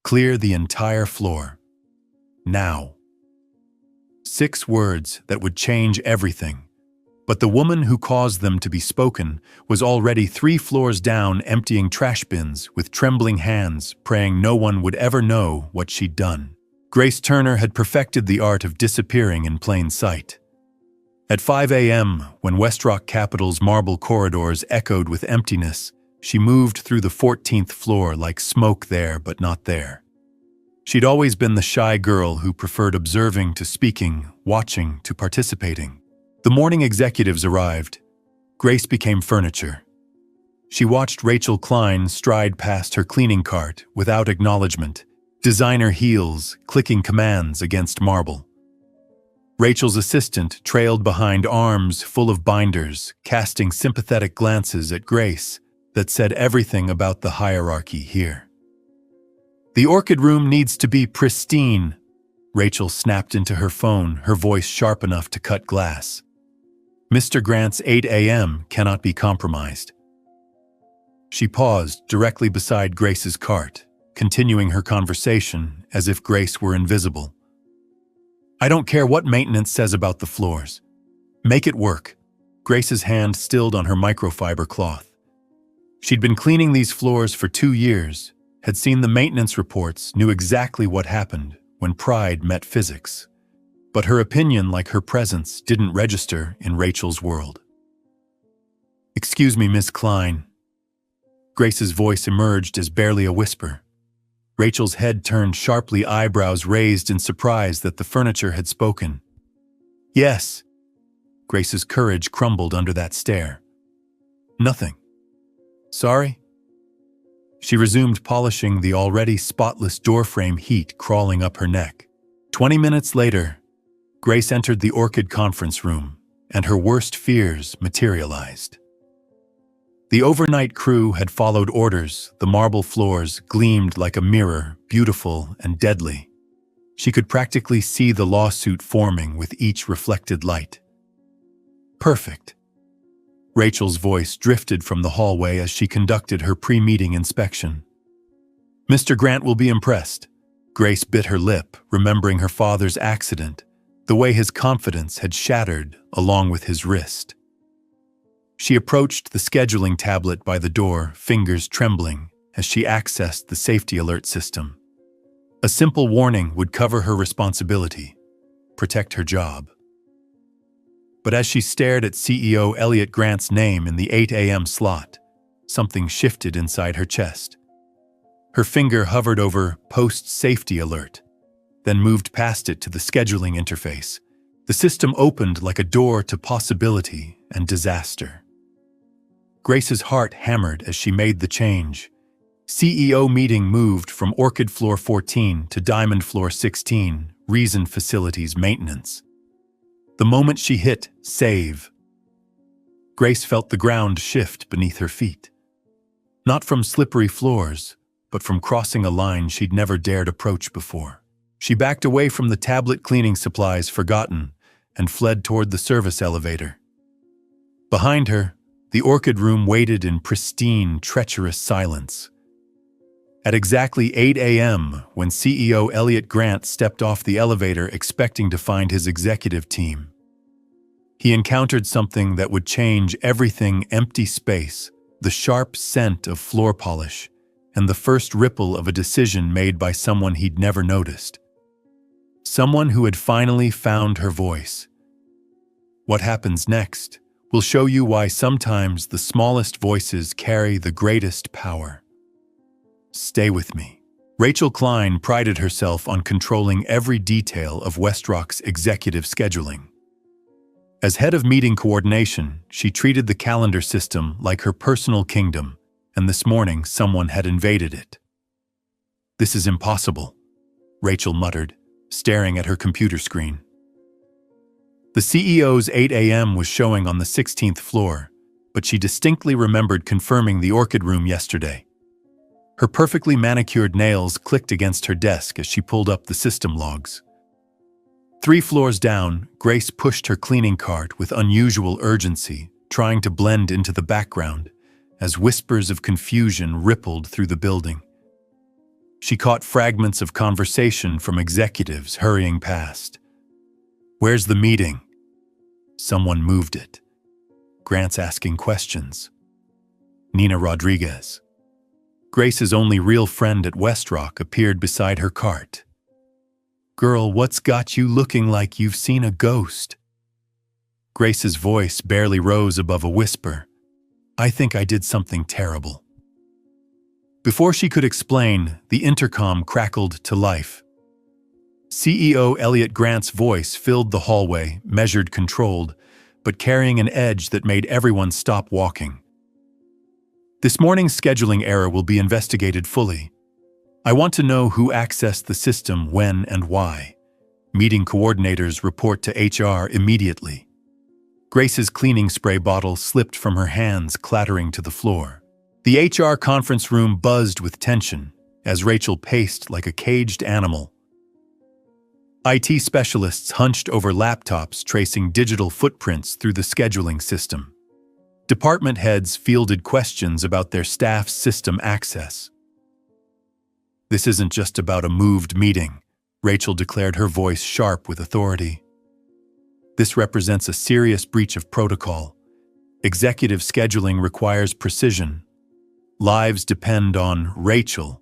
Clear the entire floor. Now. 6 words that would change everything. But the woman who caused them to be spoken was already 3 floors down, emptying trash bins with trembling hands, praying no one would ever know what she'd done. Grace Turner had perfected the art of disappearing in plain sight. At 5 a.m., when West Rock Capital's marble corridors echoed with emptiness, she moved through the 14th floor like smoke there but not there. She'd always been the shy girl who preferred observing to speaking, watching to participating. The morning executives arrived. Grace became furniture. She watched Rachel Klein stride past her cleaning cart without acknowledgement, designer heels clicking commands against marble. Rachel's assistant trailed behind, arms full of binders, casting sympathetic glances at Grace that said everything about the hierarchy here. "The orchid room needs to be pristine," Rachel snapped into her phone, her voice sharp enough to cut glass. "Mr. Grant's 8 a.m. cannot be compromised." She paused directly beside Grace's cart, continuing her conversation as if Grace were invisible. "I don't care what maintenance says about the floors. Make it work." Grace's hand stilled on her microfiber cloth. She'd been cleaning these floors for 2 years, had seen the maintenance reports, knew exactly what happened when pride met physics. But her opinion, like her presence, didn't register in Rachel's world. "Excuse me, Miss Klein." Grace's voice emerged as barely a whisper. Rachel's head turned sharply, eyebrows raised in surprise that the furniture had spoken. "Yes." Grace's courage crumbled under that stare. "Nothing." "Sorry?" She resumed polishing the already spotless doorframe, heat crawling up her neck. 20 minutes later, Grace entered the Orchid conference room, and her worst fears materialized. The overnight crew had followed orders. The marble floors gleamed like a mirror, beautiful and deadly. She could practically see the lawsuit forming with each reflected light. "Perfect." Rachel's voice drifted from the hallway as she conducted her pre-meeting inspection. "Mr. Grant will be impressed." Grace bit her lip, remembering her father's accident, the way his confidence had shattered along with his wrist. She approached the scheduling tablet by the door, fingers trembling as she accessed the safety alert system. A simple warning would cover her responsibility, protect her job. But as she stared at CEO Elliot Grant's name in the 8 a.m. slot, something shifted inside her chest. Her finger hovered over Post Safety Alert, then moved past it to the scheduling interface. The system opened like a door to possibility and disaster. Grace's heart hammered as she made the change. CEO meeting moved from Orchid Floor 14 to Diamond Floor 16, Reason Facilities Maintenance. The moment she hit Save, Grace felt the ground shift beneath her feet. Not from slippery floors, but from crossing a line she'd never dared approach before. She backed away from the tablet, cleaning supplies forgotten, and fled toward the service elevator. Behind her, the Orchid room waited in pristine, treacherous silence. At exactly 8 a.m., when CEO Elliot Grant stepped off the elevator expecting to find his executive team, he encountered something that would change everything: empty space, the sharp scent of floor polish, and the first ripple of a decision made by someone he'd never noticed. Someone who had finally found her voice. What happens next will show you why sometimes the smallest voices carry the greatest power. Stay with me. Rachel Klein prided herself on controlling every detail of WestRock's executive scheduling. As head of meeting coordination, she treated the calendar system like her personal kingdom, and this morning someone had invaded it. "This is impossible," Rachel muttered, staring at her computer screen. The CEO's 8 a.m. was showing on the 16th floor, but she distinctly remembered confirming the Orchid room yesterday. Her perfectly manicured nails clicked against her desk as she pulled up the system logs. 3 floors down, Grace pushed her cleaning cart with unusual urgency, trying to blend into the background as whispers of confusion rippled through the building. She caught fragments of conversation from executives hurrying past. "Where's the meeting?" Someone moved it. Grant's asking questions. Nina Rodriguez. Grace's only real friend at Westrock appeared beside her cart. "Girl, what's got you looking like you've seen a ghost?" Grace's voice barely rose above a whisper. "I think I did something terrible." Before she could explain, the intercom crackled to life. CEO Elliot Grant's voice filled the hallway, measured, controlled, but carrying an edge that made everyone stop walking. "This morning's scheduling error will be investigated fully. I want to know who accessed the system, when, and why. Meeting coordinators report to HR immediately." Grace's cleaning spray bottle slipped from her hands, clattering to the floor. The HR conference room buzzed with tension as Rachel paced like a caged animal. IT specialists hunched over laptops, tracing digital footprints through the scheduling system. Department heads fielded questions about their staff's system access. "This isn't just about a moved meeting," Rachel declared, her voice sharp with authority. "This represents a serious breach of protocol. Executive scheduling requires precision. Lives depend on Rachel."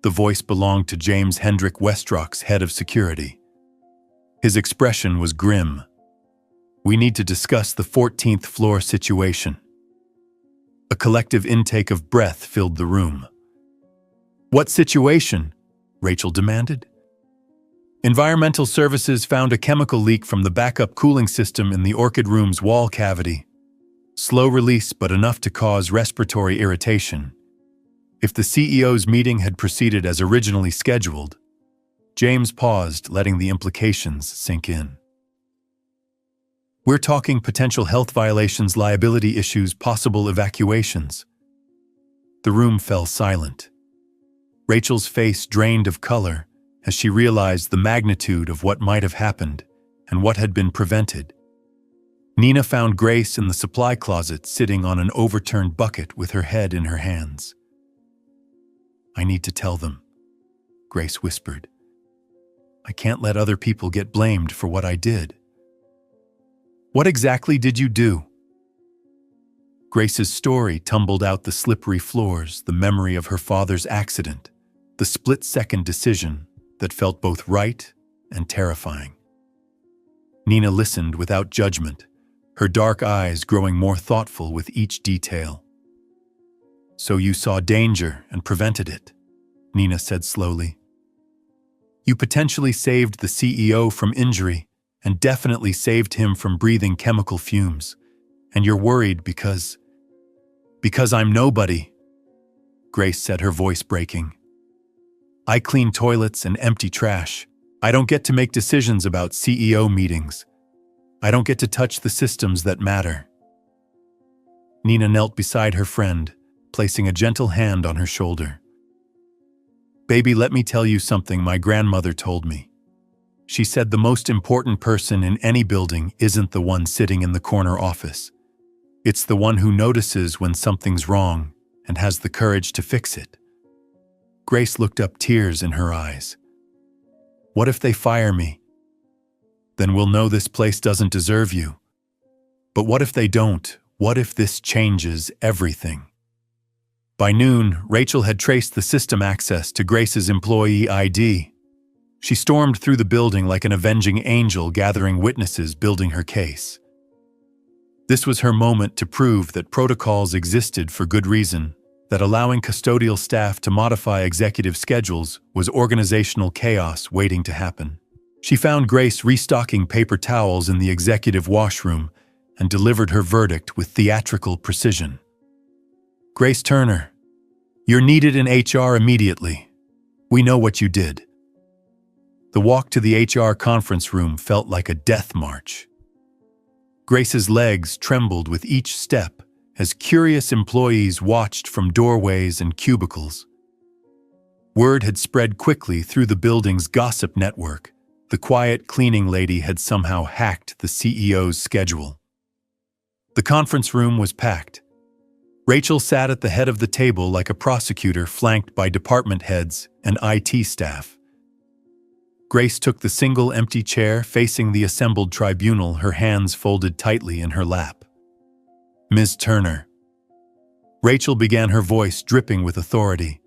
The voice belonged to James Hendrick Westrock's head of security. His expression was grim. "We need to discuss the 14th floor situation." A collective intake of breath filled the room. "What situation?" Rachel demanded. "Environmental Services found a chemical leak from the backup cooling system in the Orchid Room's wall cavity. Slow release, but enough to cause respiratory irritation. If the CEO's meeting had proceeded as originally scheduled..." James paused, letting the implications sink in. "We're talking potential health violations, liability issues, possible evacuations." The room fell silent. Rachel's face drained of color as she realized the magnitude of what might have happened and what had been prevented. Nina found Grace in the supply closet, sitting on an overturned bucket with her head in her hands. "I need to tell them," Grace whispered. "I can't let other people get blamed for what I did." "What exactly did you do?" Grace's story tumbled out the slippery floors, the memory of her father's accident, the split-second decision that felt both right and terrifying. Nina listened without judgment, her dark eyes growing more thoughtful with each detail. "So you saw danger and prevented it," Nina said slowly. "You potentially saved the CEO from injury and definitely saved him from breathing chemical fumes. And you're worried because I'm nobody," Grace said, her voice breaking. "I clean toilets and empty trash. I don't get to make decisions about CEO meetings. I don't get to touch the systems that matter." Nina knelt beside her friend, placing a gentle hand on her shoulder. "Baby, let me tell you something my grandmother told me. She said the most important person in any building isn't the one sitting in the corner office. It's the one who notices when something's wrong and has the courage to fix it." Grace looked up, tears in her eyes. "What if they fire me? Then we'll know this place doesn't deserve you. But what if they don't? What if this changes everything?" By noon, Rachel had traced the system access to Grace's employee ID. She stormed through the building like an avenging angel, gathering witnesses, building her case. This was her moment to prove that protocols existed for good reason, that allowing custodial staff to modify executive schedules was organizational chaos waiting to happen. She found Grace restocking paper towels in the executive washroom and delivered her verdict with theatrical precision. "Grace Turner, you're needed in HR immediately. We know what you did." The walk to the HR conference room felt like a death march. Grace's legs trembled with each step as curious employees watched from doorways and cubicles. Word had spread quickly through the building's gossip network. The quiet cleaning lady had somehow hacked the CEO's schedule. The conference room was packed. Rachel sat at the head of the table like a prosecutor flanked by department heads and IT staff. Grace took the single empty chair facing the assembled tribunal, her hands folded tightly in her lap. "Ms. Turner." Rachel began, her voice dripping with authority.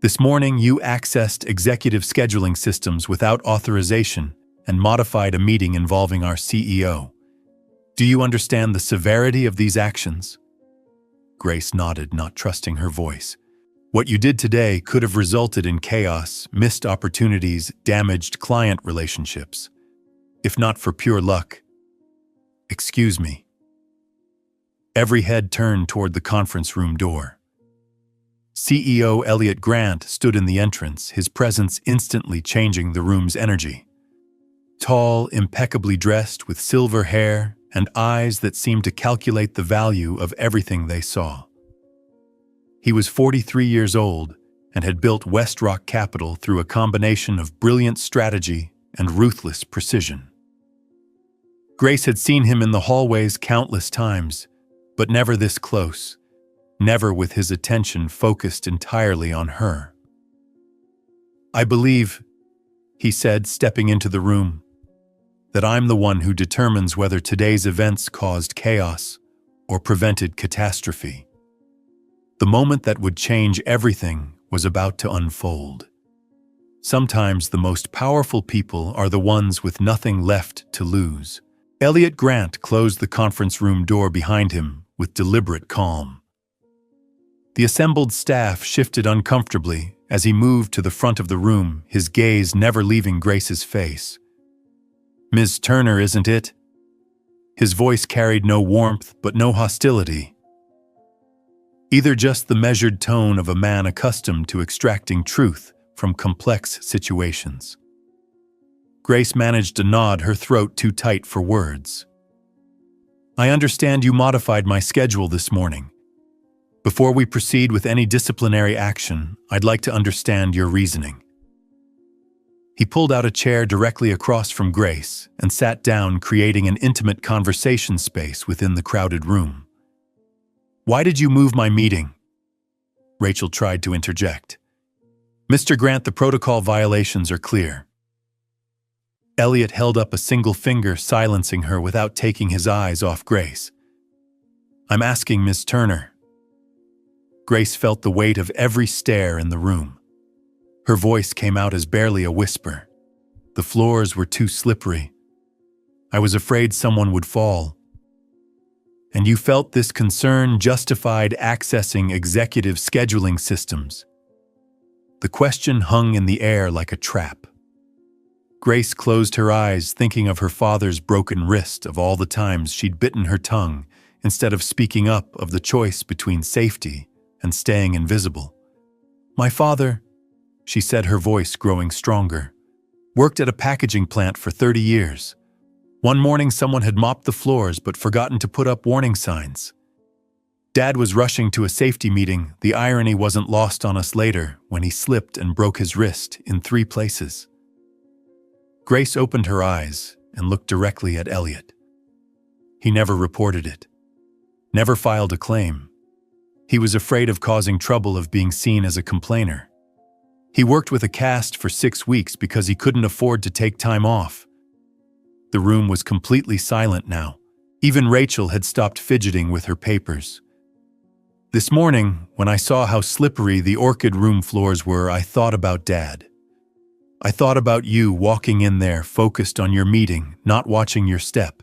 "This morning you accessed executive scheduling systems without authorization and modified a meeting involving our CEO. Do you understand the severity of these actions?" Grace nodded, not trusting her voice. "What you did today could have resulted in chaos, missed opportunities, damaged client relationships. If not for pure luck." "Excuse me." Every head turned toward the conference room door. CEO Elliot Grant stood in the entrance, his presence instantly changing the room's energy. Tall, impeccably dressed, with silver hair and eyes that seemed to calculate the value of everything they saw. He was 43 years old and had built West Rock Capital through a combination of brilliant strategy and ruthless precision. Grace had seen him in the hallways countless times, but never this close, never with his attention focused entirely on her. "I believe," he said, stepping into the room, "that I'm the one who determines whether today's events caused chaos or prevented catastrophe." The moment that would change everything was about to unfold. Sometimes the most powerful people are the ones with nothing left to lose. Elliot Grant closed the conference room door behind him with deliberate calm. The assembled staff shifted uncomfortably as he moved to the front of the room, his gaze never leaving Grace's face. "Ms. Turner, isn't it?" His voice carried no warmth but no hostility. Either just the measured tone of a man accustomed to extracting truth from complex situations. Grace managed to nod, her throat too tight for words. "I understand you modified my schedule this morning. Before we proceed with any disciplinary action, I'd like to understand your reasoning." He pulled out a chair directly across from Grace and sat down, creating an intimate conversation space within the crowded room. "Why did you move my meeting?" Rachel tried to interject. "Mr. Grant, the protocol violations are clear." Elliot held up a single finger, silencing her without taking his eyes off Grace. "I'm asking Ms. Turner." Grace felt the weight of every stare in the room. Her voice came out as barely a whisper. "The floors were too slippery. I was afraid someone would fall." "And you felt this concern justified accessing executive scheduling systems?" The question hung in the air like a trap. Grace closed her eyes, thinking of her father's broken wrist, of all the times she'd bitten her tongue instead of speaking up, of the choice between safety and staying invisible. "My father," she said, her voice growing stronger, "worked at a packaging plant for 30 years. One morning someone had mopped the floors but forgotten to put up warning signs. Dad was rushing to a safety meeting. The irony wasn't lost on us later when he slipped and broke his wrist in 3 places. Grace opened her eyes and looked directly at Elliot. He never reported it. Never filed a claim. He was afraid of causing trouble, of being seen as a complainer. He worked with a cast for 6 weeks because he couldn't afford to take time off. The room was completely silent now. Even Rachel had stopped fidgeting with her papers. This morning, when I saw how slippery the orchid room floors were, I thought about Dad. I thought about you walking in there, focused on your meeting, not watching your step.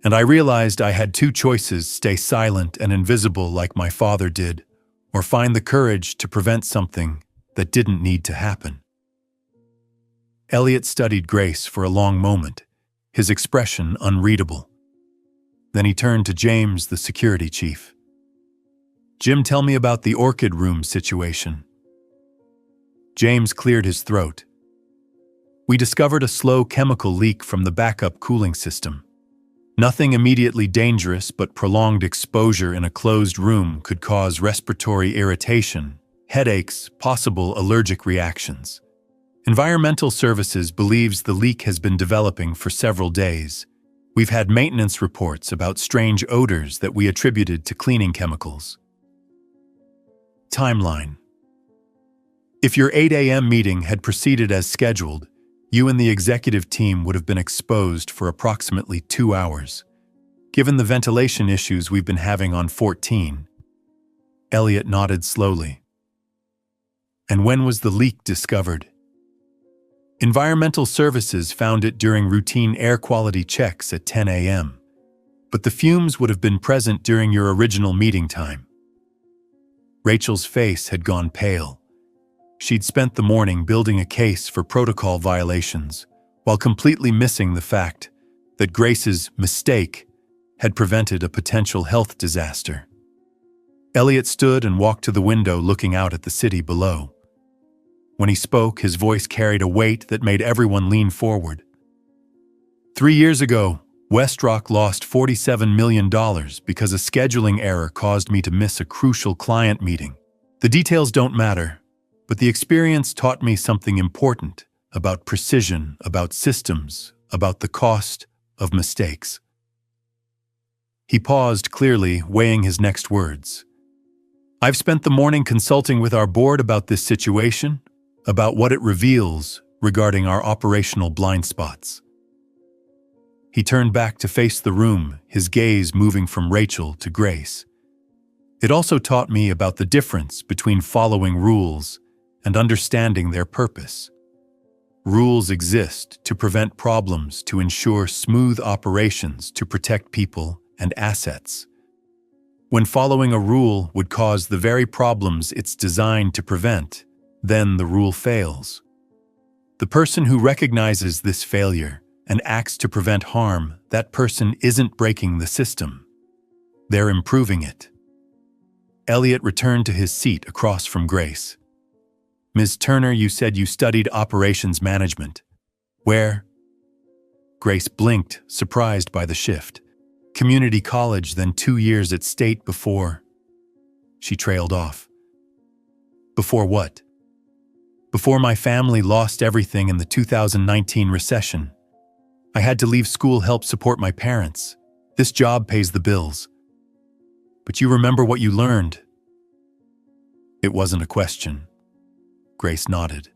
And I realized I had 2 choices: stay silent and invisible like my father did, or find the courage to prevent something that didn't need to happen. Elliot studied Grace for a long moment, his expression unreadable. Then he turned to James, the security chief. "Jim, tell me about the orchid room situation." James cleared his throat. "We discovered a slow chemical leak from the backup cooling system. Nothing immediately dangerous, but prolonged exposure in a closed room could cause respiratory irritation, headaches, possible allergic reactions. Environmental Services believes the leak has been developing for several days. We've had maintenance reports about strange odors that we attributed to cleaning chemicals. Timeline. If your 8 a.m. meeting had proceeded as scheduled, you and the executive team would have been exposed for approximately 2 hours. Given the ventilation issues we've been having on 14, Elliot nodded slowly. And when was the leak discovered? Environmental Services found it during routine air quality checks at 10 a.m., but the fumes would have been present during your original meeting time. Rachel's face had gone pale. She'd spent the morning building a case for protocol violations, while completely missing the fact that Grace's mistake had prevented a potential health disaster. Elliot stood and walked to the window looking out at the city below. When he spoke, his voice carried a weight that made everyone lean forward. 3 years ago, WestRock lost $47 million because a scheduling error caused me to miss a crucial client meeting. The details don't matter, but the experience taught me something important about precision, about systems, about the cost of mistakes. He paused, clearly weighing his next words. I've spent the morning consulting with our board about this situation, about what it reveals regarding our operational blind spots. He turned back to face the room, his gaze moving from Rachel to Grace. It also taught me about the difference between following rules and understanding their purpose. Rules exist to prevent problems, to ensure smooth operations, to protect people and assets. When following a rule would cause the very problems it's designed to prevent, then the rule fails. The person who recognizes this failure and acts to prevent harm, that person isn't breaking the system. They're improving it. Elliot returned to his seat across from Grace. Ms. Turner, you said you studied operations management. Where? Grace blinked, surprised by the shift. Community college, then 2 years at State before. She trailed off. Before what? Before my family lost everything in the 2019 recession. I had to leave school, help support my parents. This job pays the bills. But you remember what you learned? It wasn't a question. Grace nodded.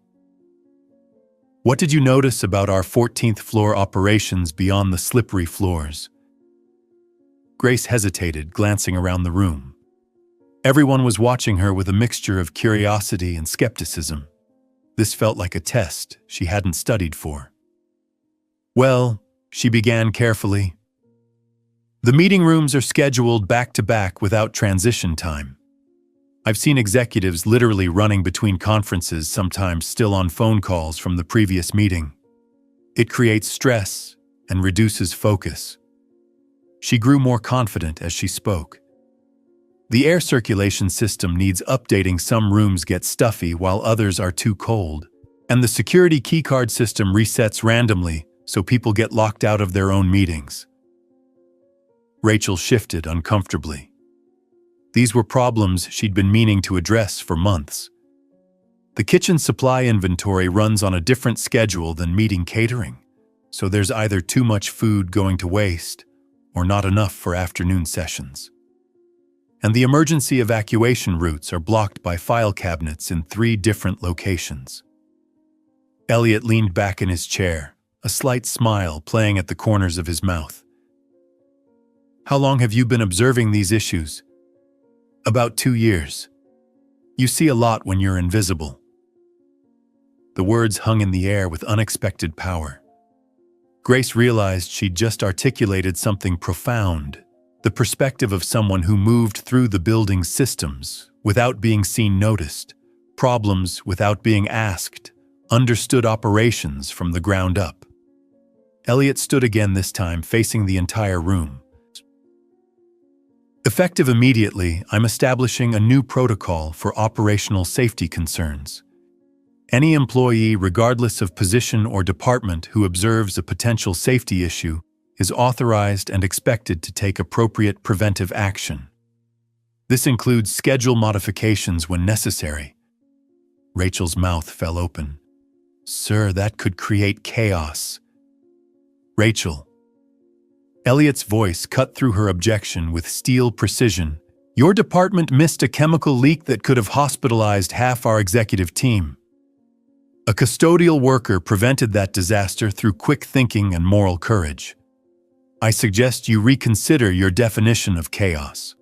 What did you notice about our 14th floor operations beyond the slippery floors? Grace hesitated, glancing around the room. Everyone was watching her with a mixture of curiosity and skepticism. This felt like a test she hadn't studied for. Well, she began carefully. The meeting rooms are scheduled back-to-back without transition time. I've seen executives literally running between conferences, sometimes still on phone calls from the previous meeting. It creates stress and reduces focus. She grew more confident as she spoke. The air circulation system needs updating. Some rooms get stuffy while others are too cold. And the security keycard system resets randomly, so people get locked out of their own meetings. Rachel shifted uncomfortably. These were problems she'd been meaning to address for months. The kitchen supply inventory runs on a different schedule than meeting catering, so there's either too much food going to waste or not enough for afternoon sessions. And the emergency evacuation routes are blocked by file cabinets in 3 different locations. Elliot leaned back in his chair, a slight smile playing at the corners of his mouth. How long have you been observing these issues? About 2 years. You see a lot when you're invisible. The words hung in the air with unexpected power. Grace realized she'd just articulated something profound, the perspective of someone who moved through the building's systems without being seen, noticed, problems without being asked, understood operations from the ground up. Elliot stood again, this time facing the entire room. Effective immediately, I'm establishing a new protocol for operational safety concerns. Any employee, regardless of position or department, who observes a potential safety issue is authorized and expected to take appropriate preventive action. This includes schedule modifications when necessary. Rachel's mouth fell open. Sir, that could create chaos. Rachel. Elliot's voice cut through her objection with steel precision. Your department missed a chemical leak that could have hospitalized half our executive team. A custodial worker prevented that disaster through quick thinking and moral courage. I suggest you reconsider your definition of chaos.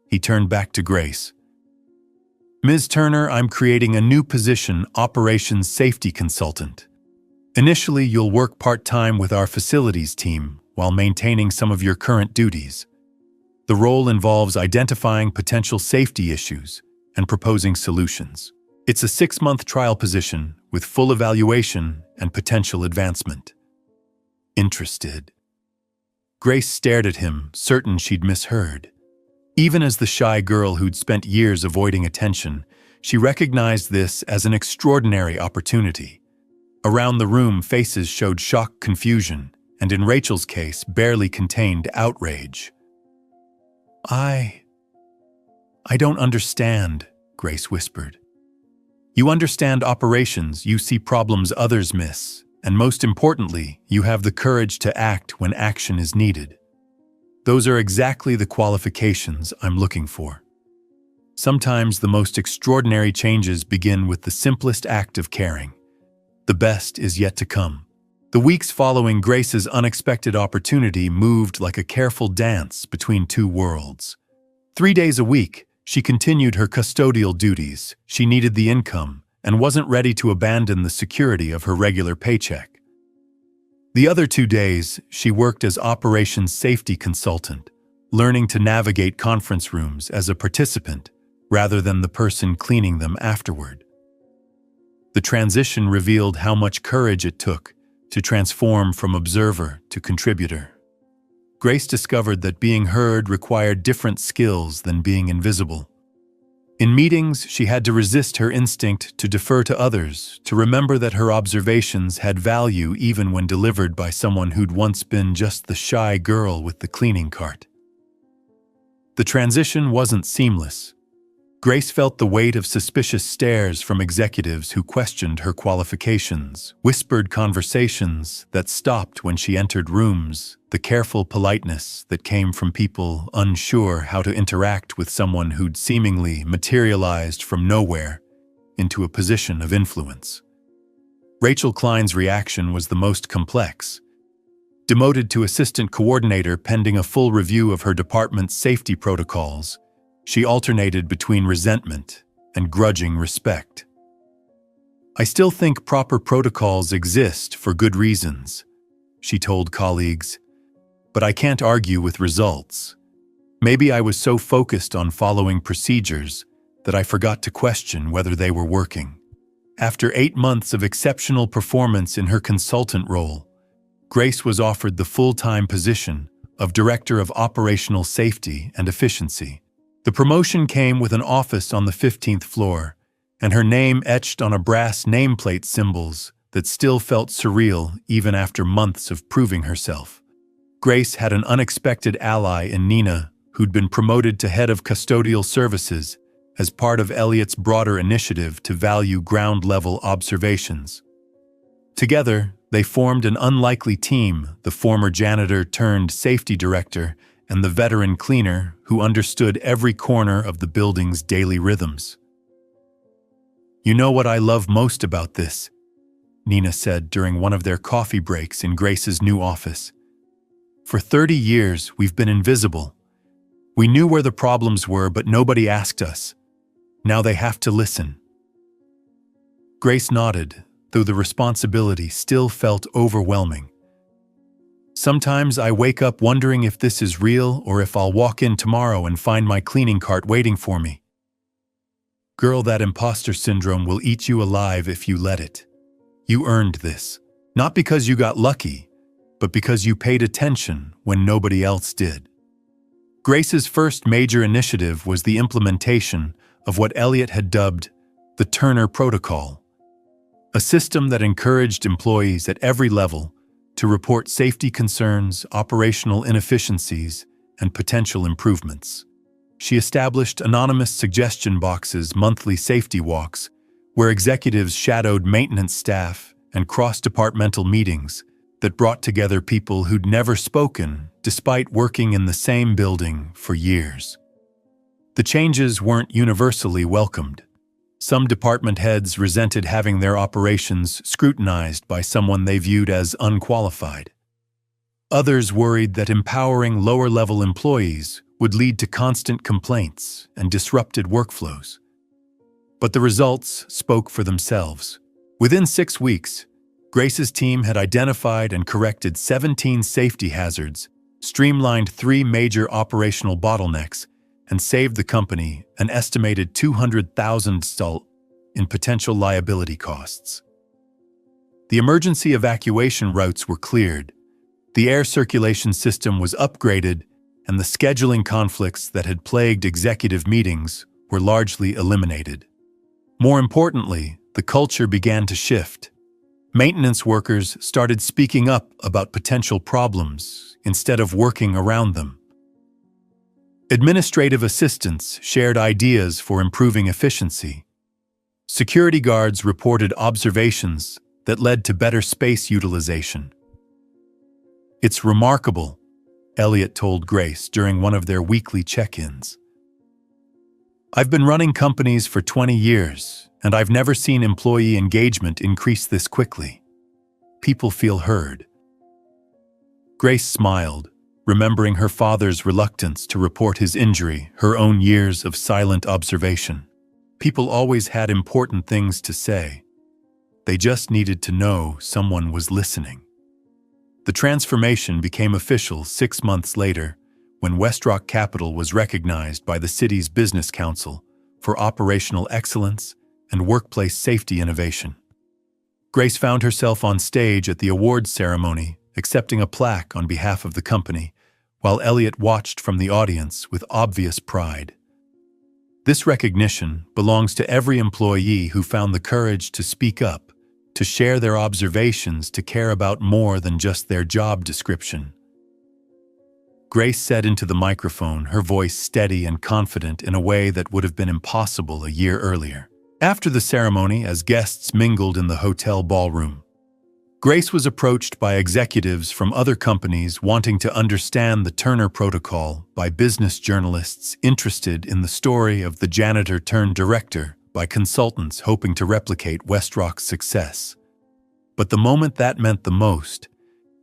He turned back to Grace. Ms. Turner, I'm creating a new position, Operations Safety Consultant. Initially, you'll work part-time with our facilities team while maintaining some of your current duties. The role involves identifying potential safety issues and proposing solutions. It's a 6-month trial position with full evaluation and potential advancement. Interested? Grace stared at him, certain she'd misheard. Even as the shy girl who'd spent years avoiding attention, she recognized this as an extraordinary opportunity. Around the room, faces showed shocked confusion, and in Rachel's case, barely contained outrage. I don't understand, Grace whispered. You understand operations, you see problems others miss, and most importantly, you have the courage to act when action is needed. Those are exactly the qualifications I'm looking for. Sometimes the most extraordinary changes begin with the simplest act of caring. The best is yet to come. The weeks following Grace's unexpected opportunity moved like a careful dance between two worlds. 3 days a week, she continued her custodial duties. She needed the income and wasn't ready to abandon the security of her regular paycheck. The other 2 days, she worked as Operations Safety Consultant, learning to navigate conference rooms as a participant rather than the person cleaning them afterward. The transition revealed how much courage it took to transform from observer to contributor. Grace discovered that being heard required different skills than being invisible. In meetings, she had to resist her instinct to defer to others, to remember that her observations had value even when delivered by someone who'd once been just the shy girl with the cleaning cart. The transition wasn't seamless. Grace felt the weight of suspicious stares from executives who questioned her qualifications, whispered conversations that stopped when she entered rooms, the careful politeness that came from people unsure how to interact with someone who'd seemingly materialized from nowhere into a position of influence. Rachel Klein's reaction was the most complex. Demoted to assistant coordinator pending a full review of her department's safety protocols, she alternated between resentment and grudging respect. I still think proper protocols exist for good reasons, she told colleagues, but I can't argue with results. Maybe I was so focused on following procedures that I forgot to question whether they were working. After 8 months of exceptional performance in her consultant role, Grace was offered the full-time position of Director of Operational Safety and Efficiency. The promotion came with an office on the 15th floor, and her name etched on a brass nameplate symbols that still felt surreal even after months of proving herself. Grace had an unexpected ally in Nina, who'd been promoted to head of custodial services as part of Elliot's broader initiative to value ground-level observations. Together, they formed an unlikely team, the former janitor turned safety director and the veteran cleaner who understood every corner of the building's daily rhythms. You know what I love most about this, Nina said during one of their coffee breaks in Grace's new office. For 30 years, we've been invisible. We knew where the problems were, but nobody asked us. Now they have to listen. Grace nodded, though the responsibility still felt overwhelming. Sometimes I wake up wondering if this is real or if I'll walk in tomorrow and find my cleaning cart waiting for me. Girl, that imposter syndrome will eat you alive if you let it. You earned this, not because you got lucky, but because you paid attention when nobody else did. Grace's first major initiative was the implementation of what Elliot had dubbed the Turner Protocol, a system that encouraged employees at every level to report safety concerns, operational inefficiencies, and potential improvements. She established anonymous suggestion boxes, monthly safety walks, where executives shadowed maintenance staff, and cross-departmental meetings that brought together people who'd never spoken despite working in the same building for years. The changes weren't universally welcomed. Some department heads resented having their operations scrutinized by someone they viewed as unqualified. Others worried that empowering lower-level employees would lead to constant complaints and disrupted workflows. But the results spoke for themselves. Within 6 weeks, Grace's team had identified and corrected 17 safety hazards, streamlined 3 major operational bottlenecks, and saved the company an estimated $200,000 in potential liability costs. The emergency evacuation routes were cleared, the air circulation system was upgraded, and the scheduling conflicts that had plagued executive meetings were largely eliminated. More importantly, the culture began to shift. Maintenance workers started speaking up about potential problems instead of working around them. Administrative assistants shared ideas for improving efficiency. Security guards reported observations that led to better space utilization. "It's remarkable," Elliot told Grace during one of their weekly check-ins. "I've been running companies for 20 years, and I've never seen employee engagement increase this quickly. People feel heard." Grace smiled, remembering her father's reluctance to report his injury, her own years of silent observation. People always had important things to say. They just needed to know someone was listening. The transformation became official 6 months later, when Westrock Capital was recognized by the city's Business Council for operational excellence and workplace safety innovation. Grace found herself on stage at the awards ceremony, accepting a plaque on behalf of the company, while Elliot watched from the audience with obvious pride. This recognition belongs to every employee who found the courage to speak up, to share their observations, to care about more than just their job description. Grace said into the microphone, her voice steady and confident in a way that would have been impossible a year earlier. After the ceremony, as guests mingled in the hotel ballroom, Grace was approached by executives from other companies wanting to understand the Turner Protocol, by business journalists interested in the story of the janitor turned director, by consultants hoping to replicate Westrock's success. But the moment that meant the most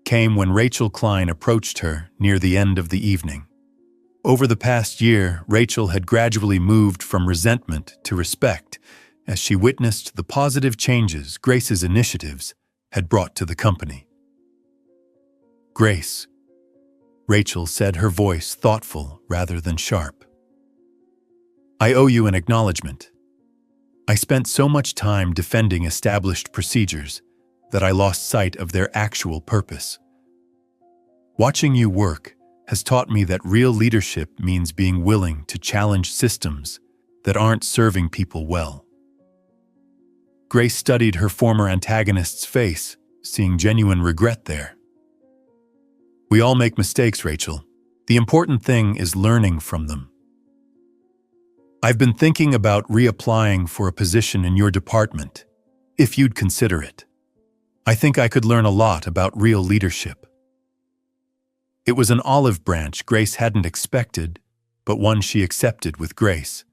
came when Rachel Klein approached her near the end of the evening. Over the past year, Rachel had gradually moved from resentment to respect as she witnessed the positive changes Grace's initiatives had brought to the company. "Grace," Rachel said, her voice thoughtful rather than sharp, "I owe you an acknowledgement. I spent so much time defending established procedures that I lost sight of their actual purpose. Watching you work has taught me that real leadership means being willing to challenge systems that aren't serving people well." Grace studied her former antagonist's face, seeing genuine regret there. "We all make mistakes, Rachel. The important thing is learning from them. I've been thinking about reapplying for a position in your department, if you'd consider it. I think I could learn a lot about real leadership." It was an olive branch Grace hadn't expected, but one she accepted with grace.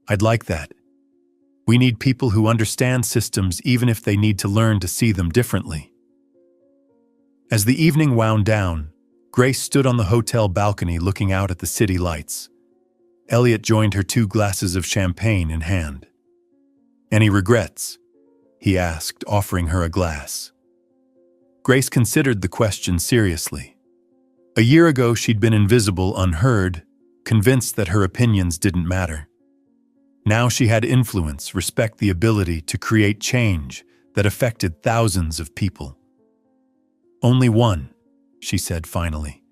"I'd like that. We need people who understand systems even if they need to learn to see them differently." As the evening wound down, Grace stood on the hotel balcony looking out at the city lights. Elliot joined her, 2 glasses of champagne in hand. "Any regrets?" he asked, offering her a glass. Grace considered the question seriously. A year ago, she'd been invisible, unheard, convinced that her opinions didn't matter. Now she had influence, respect, the ability to create change that affected thousands of people. "Only one," she said finally.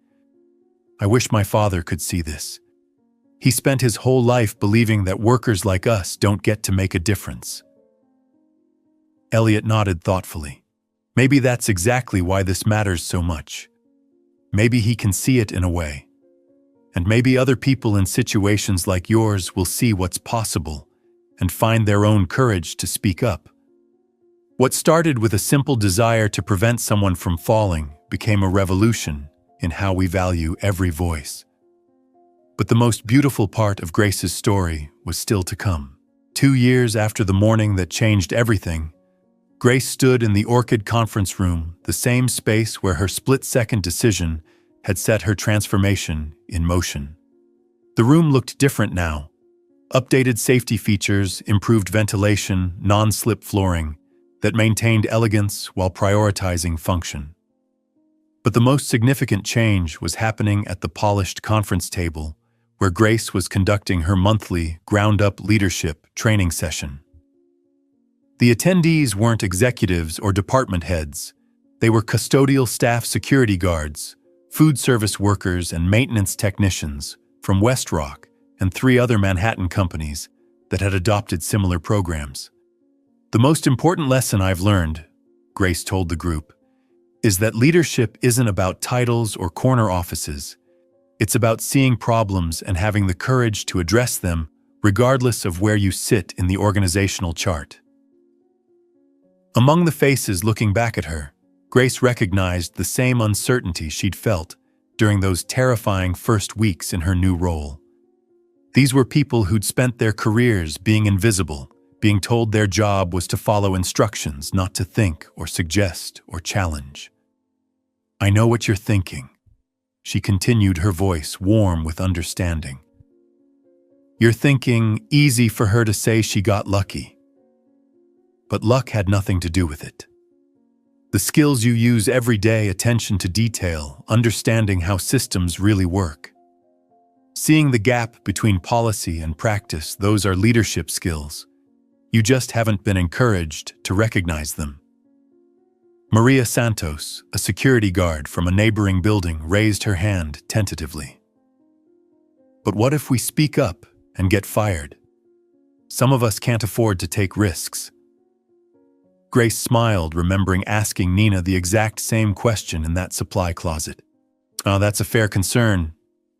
"I wish my father could see this. He spent his whole life believing that workers like us don't get to make a difference." Elliot nodded thoughtfully. Maybe that's exactly why this matters so much. Maybe he can see it in a way. And maybe other people in situations like yours will see what's possible and find their own courage to speak up. What started with a simple desire to prevent someone from falling became a revolution in how we value every voice. But the most beautiful part of Grace's story was still to come. 2 years after the morning that changed everything, Grace stood in the Orchid conference room, the same space where her split-second decision had set her transformation in motion. The room looked different now. Updated safety features, improved ventilation, non-slip flooring that maintained elegance while prioritizing function. But the most significant change was happening at the polished conference table, where Grace was conducting her monthly ground-up leadership training session. The attendees weren't executives or department heads. They were custodial staff security guards, food service workers, and maintenance technicians from West Rock and 3 other Manhattan companies that had adopted similar programs. The most important lesson I've learned, Grace told the group, is that leadership isn't about titles or corner offices. It's about seeing problems and having the courage to address them regardless of where you sit in the organizational chart. Among the faces looking back at her, Grace recognized the same uncertainty she'd felt during those terrifying first weeks in her new role. These were people who'd spent their careers being invisible, being told their job was to follow instructions, not to think or suggest or challenge. "I know what you're thinking," she continued, her voice warm with understanding. "You're thinking, easy for her to say she got lucky. But luck had nothing to do with it. The skills you use every day, attention to detail, understanding how systems really work. Seeing the gap between policy and practice, those are leadership skills. You just haven't been encouraged to recognize them." Maria Santos, a security guard from a neighboring building, raised her hand tentatively. "But what if we speak up and get fired? Some of us can't afford to take risks." Grace smiled, remembering asking Nina the exact same question in that supply closet. "Oh, that's a fair concern,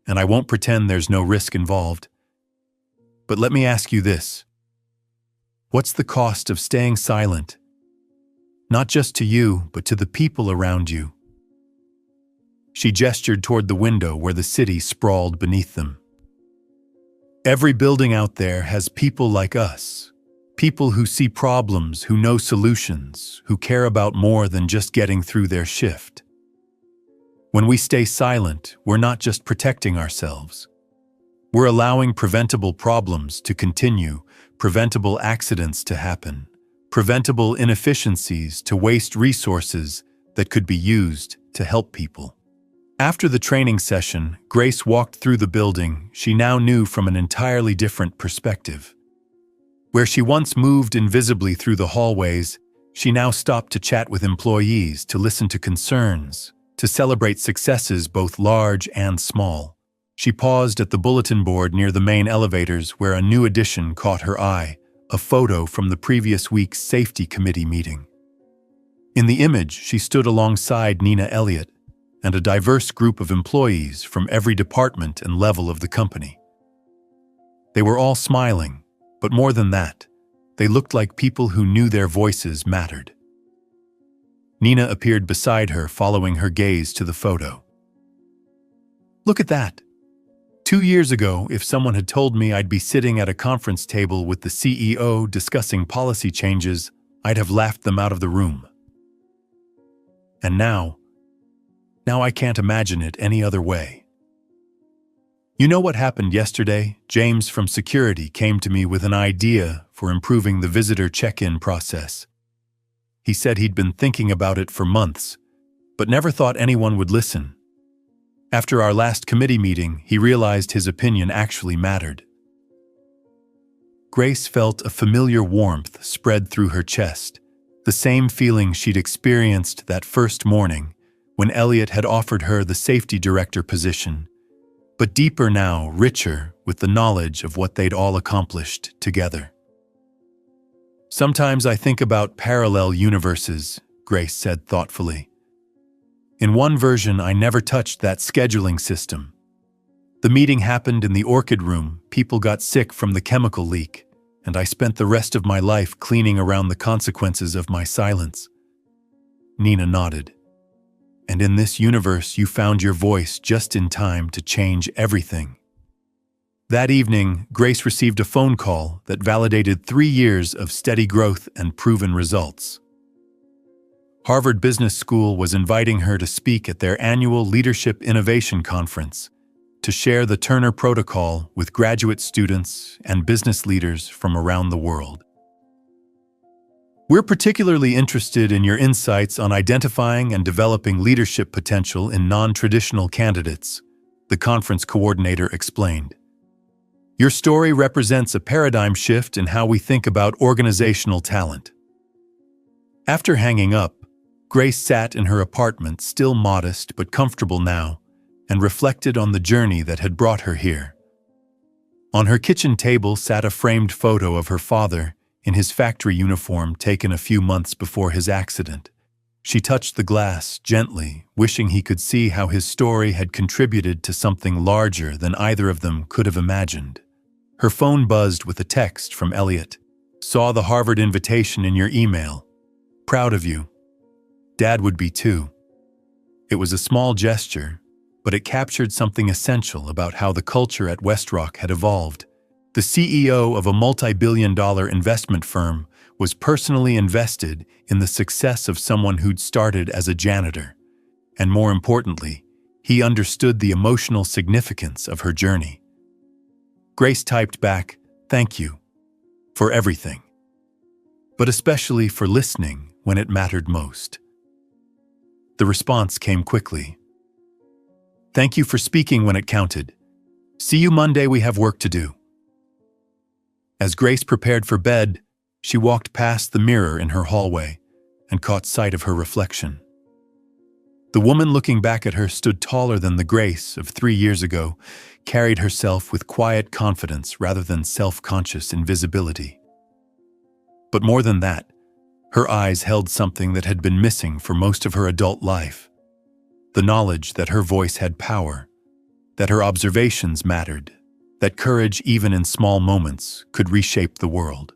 and I won't pretend there's no risk involved. But let me ask you this. What's the cost of staying silent? Not just to you, but to the people around you." She gestured toward the window where the city sprawled beneath them. "Every building out there has people like us. People who see problems, who know solutions, who care about more than just getting through their shift. When we stay silent, we're not just protecting ourselves. We're allowing preventable problems to continue, preventable accidents to happen, preventable inefficiencies to waste resources that could be used to help people." After the training session, Grace walked through the building she now knew from an entirely different perspective. Where she once moved invisibly through the hallways, she now stopped to chat with employees, to listen to concerns, to celebrate successes both large and small. She paused at the bulletin board near the main elevators where a new addition caught her eye, a photo from the previous week's safety committee meeting. In the image, she stood alongside Nina Elliott and a diverse group of employees from every department and level of the company. They were all smiling. But more than that, they looked like people who knew their voices mattered. Nina appeared beside her, following her gaze to the photo. "Look at that. 2 years ago, if someone had told me I'd be sitting at a conference table with the CEO discussing policy changes, I'd have laughed them out of the room. And now I can't imagine it any other way." "You know what happened yesterday? James from security came to me with an idea for improving the visitor check-in process. He said he'd been thinking about it for months, but never thought anyone would listen. After our last committee meeting, he realized his opinion actually mattered." Grace felt a familiar warmth spread through her chest, the same feeling she'd experienced that first morning when Elliot had offered her the safety director position, but deeper now, richer with the knowledge of what they'd all accomplished together. "Sometimes I think about parallel universes," Grace said thoughtfully. "In one version, I never touched that scheduling system. The meeting happened in the Orchid room, people got sick from the chemical leak, and I spent the rest of my life cleaning around the consequences of my silence." Nina nodded. "And in this universe, you found your voice just in time to change everything." That evening, Grace received a phone call that validated 3 years of steady growth and proven results. Harvard Business School was inviting her to speak at their annual Leadership Innovation Conference, to share the Turner Protocol with graduate students and business leaders from around the world. "We're particularly interested in your insights on identifying and developing leadership potential in non-traditional candidates," the conference coordinator explained. "Your story represents a paradigm shift in how we think about organizational talent." After hanging up, Grace sat in her apartment, still modest but comfortable now, and reflected on the journey that had brought her here. On her kitchen table sat a framed photo of her father in his factory uniform taken a few months before his accident. She touched the glass gently, wishing he could see how his story had contributed to something larger than either of them could have imagined. Her phone buzzed with a text from Elliot. "Saw the Harvard invitation in your email. Proud of you. Dad would be too." It was a small gesture, but it captured something essential about how the culture at WestRock had evolved. The CEO of a multi-billion-dollar investment firm was personally invested in the success of someone who'd started as a janitor. And more importantly, he understood the emotional significance of her journey. Grace typed back, "Thank you for everything, but especially for listening when it mattered most." The response came quickly. "Thank you for speaking when it counted. See you Monday, we have work to do." As Grace prepared for bed, she walked past the mirror in her hallway and caught sight of her reflection. The woman looking back at her stood taller than the Grace of 3 years ago, carried herself with quiet confidence rather than self-conscious invisibility. But more than that, her eyes held something that had been missing for most of her adult life. The knowledge that her voice had power, that her observations mattered, that courage, even in small moments, could reshape the world.